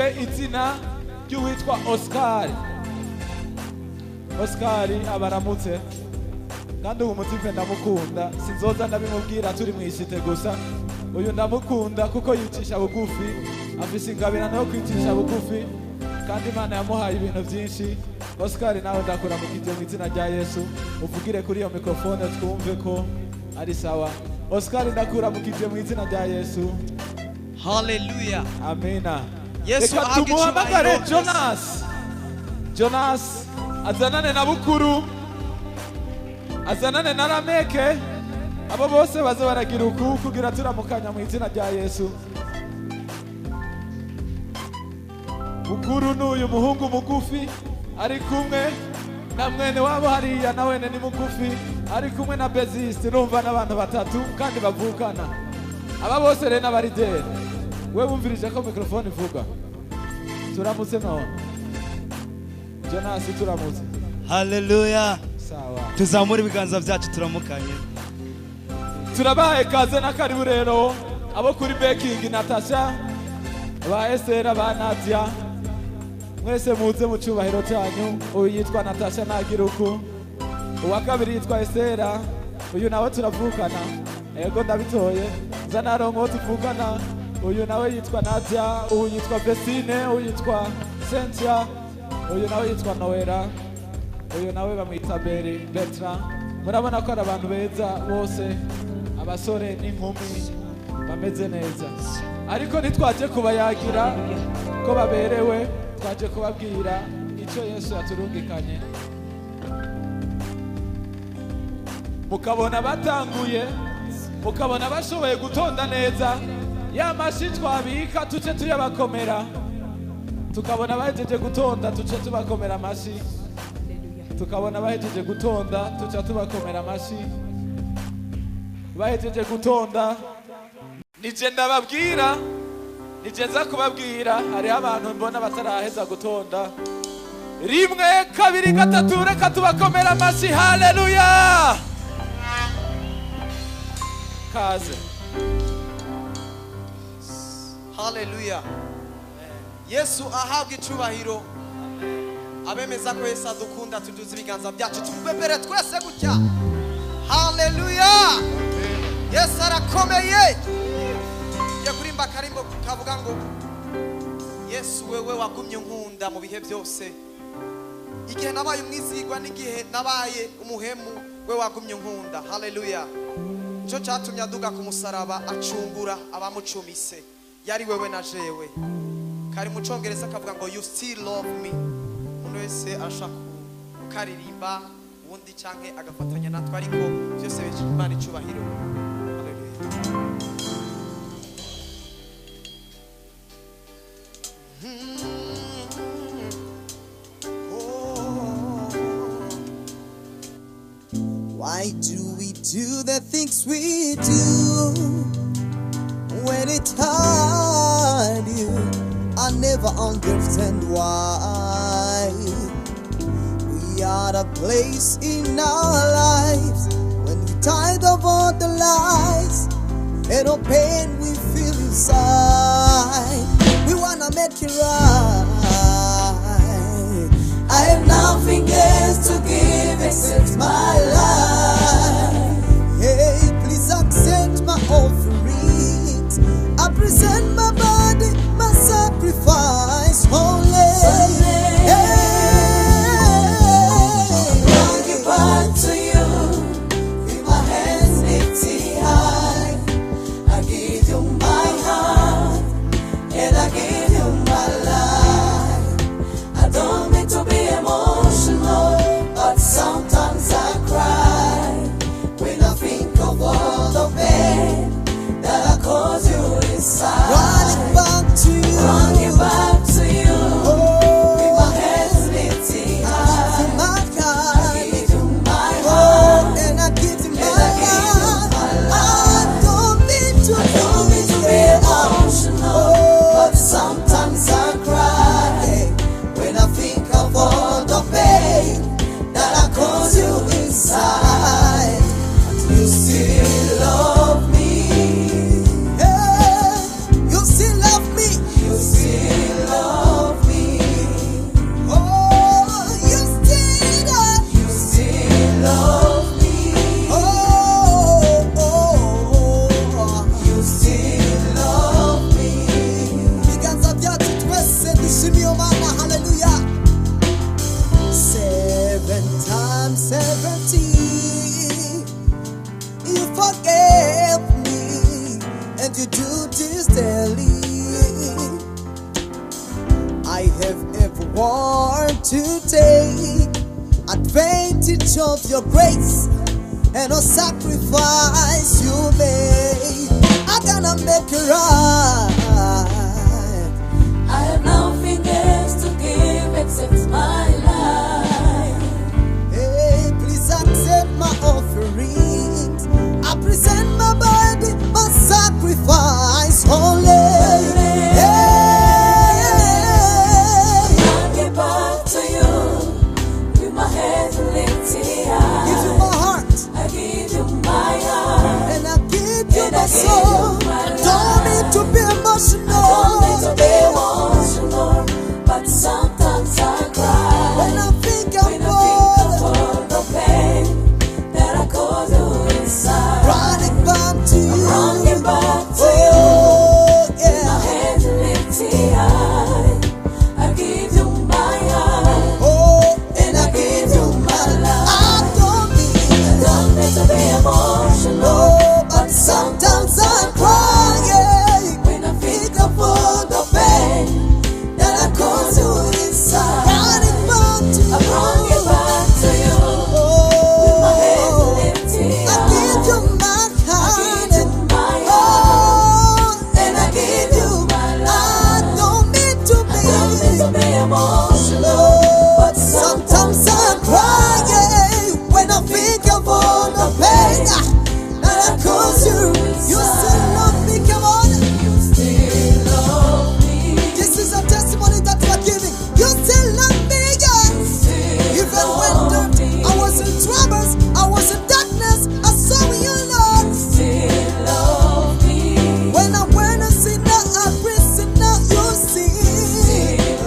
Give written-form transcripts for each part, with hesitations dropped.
nivuge izina ry'uwitwa Oscar. Oscar abaramutse kandi ubu mutipe ndamukunda, sinzoza ndabimubwira turi mwishite gusa. Uyu ndamukunda kuko yicisha bugufi, afise ingabirano yo kwicisha bugufi kandi Imana yamuhaye ibintu byinshi. Oscar nawe ndakura mu kijyo mu izina rya Yesu, uvugire kuri iyo mikrofone twumve ko ari sawa. Oscar ndakura mu kijyo mu izina rya Yesu. Hallelujah. Amina. Yesu tumuhamagare Jonas azanane na bukuru, azanane na Rameke, abo bose baza baragira uku kugira turamukanya mu izina rya Yesu. Bukuru n'uyu muhungu mugufi ari kumwe na mwene wabo hariya, na wene ni mugufi ari kumwe na beziste, numva n'abantu batatu kandi bavukana. Aba bose rero n'abarideri. We wumvirije ko mikrofone ivuga. Turamutse none Jonas, turamutse. Hallelujah. Sawa, tuzamura ibiganza byacu turamukanye. Turabahaye kaze na karibu rero abo kuri baking, Natasha, ba Esther, ba Nadia, mwese muze mu cyubahiro cyanyu. Uyu yitwa Natasha nagira uku, uwa kabiri yitwa Esther, uyu nawe turavukana. Ego ndabitoye zana rongo tuvukana. Uyu nawe yitwa Nadia, uyu yitwa Vestine, uyu yitwa Cynthia, uyu nawe yitwa Noera, uyu nawe bamwita Bertrand. Murabona ko ari abantu beza bose, abasore n'inkumi bameze neza. Ariko ntitwaje kubayagira ko baberewe, twaje kubabwira icyo Yesu yaturungikanye. Mukabona batanguye, mukabona bashoboye gutonda neza, ya mashi twabika tuce tuyabakomera. Tukabona bahejeje gutonda tuce tubakomera amashi. Tukabona bahejeje gutonda tuce tubakomera amashi. Bahejeje gutonda nije ndababwira, nije nza kubabwira, hari abantu mbona bataraheza gutonda. Rimwe kabiri gatatu, reka tubakomera amashi. Haleluya. Kaze. Hallelujah. Yesu ahabwa icubahiro. Abemeza ko Yesu adukunda tuduze ibiganza byacu tumubebere twese gutya. Hallelujah. Yesu arakomeye. Ye kurimba karimbo kavuga ngo Yesu wewe wagumye nkunda mu bihe byose. Igihe nabaye umwizigwa n'igihe nabaye umuhemu, we wagumye nkunda. Hallelujah. Cyo cyatumye aduga ku musaraba acungura abamucumise. Yari wewe na jewe. Kari mu Congereza akavuga ngo you still love me. Umuntu wese ashaka kukaririmba ubundi canke agafatanya natwe, ariko byose bishimana icubahiro. Hallelujah. Why do we do the things we do when it's hard? I never understand why. We are the place in our lives when we're tired of all the lies and all pain we feel inside. We wanna make it right. I have nothing else to give except my life. Hey, please accept my offerings. I present my body, my sacrifice, holy. Hey, I'll give back to you with my hands lifted high. I give you my heart and I give you my life. I don't mean to be emotional, but sometimes I cry when I think of all the pain that I caused you inside. Running back to you, running back to you. With my hands lifted high, my God, I give you my heart, and I give you my life. I don't mean to be emotional, but sometimes I cry when I think of all the pain that I caused you inside. You still love me. Hey, you still love me. You still still love me. Ibiganza byacu twese dushimiye Imana. Hallelujah. 7 times 70 you forgave me, and you do this daily. I have everyone to take advantage of your grace and a sacrifice you made. I'm gonna make it right. I have nothing else to give except my life. Hey, please accept my offerings. I present my body, my sacrifice holy. So I don't need to be emotional, but sometimes I cry when I think I'm for the pain that I caused you inside. running back to you. Running back to Oh, my yeah. hands lifted high. I give you my heart, Oh, and I give you my life. I don't need to be emotional, but sometimes I cry, yeah, when I think of all the pain that I caused you inside. running back to I bring it back to you. Oh, My hands lifted I give you my heart, give you my oh, and I give you my I life. don't need to I don't need to be. be emotional, but Sometimes I cry, yeah, when I think of all the pain that I caused you. You still love me, come on. you still love me. This is a testimony that we're giving. You still love me, yeah. Even when I was in troubles, I was in darkness, I saw you, Lord. Still love me. When I went to sin, I prisoner, you see.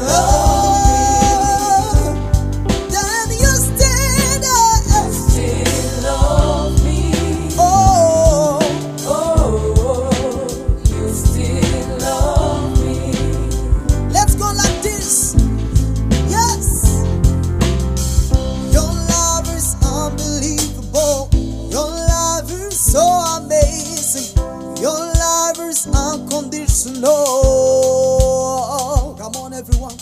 Oh, then you stayed there. Still love me. Oh, Oh, you still love me. let's go like this. Yes. Your love is unbelievable. Your love is so amazing. Your love is unconditional. Come on, everyone.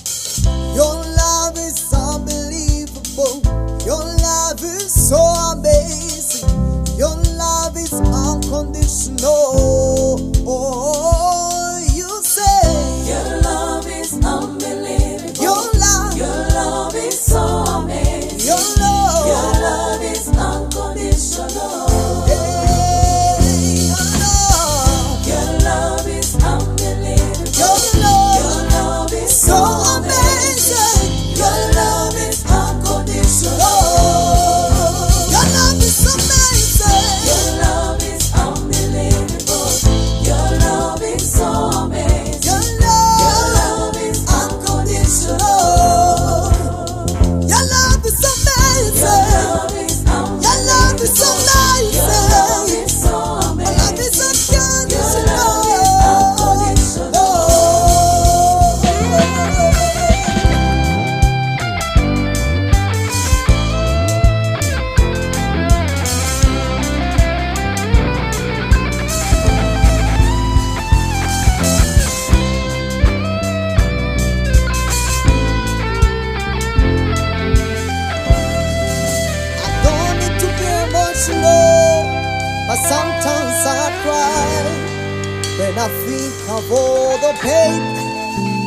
Your love is unbelievable. Your love is so amazing. Your love is unconditional. Oh, you say Your love is unbelievable. your love is so amazing. your love, Your love is unconditional. hey, your love, Your love is unbelievable. your Your love, love is so amazing. Your love is unconditional. Oh, your love is amazing. Your love is unbelievable. Your love is so amazing. Your Your love, love is unconditional. your love is Your amazing. love is Your love is Your love amazing. is so Your love amazing. is Your love is unconditional. unconditional. I don't need to be emotional, but sometimes I cry when I think of all the pain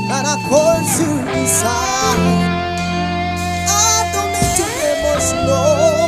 that I caused you inside. I don't need to be emotional,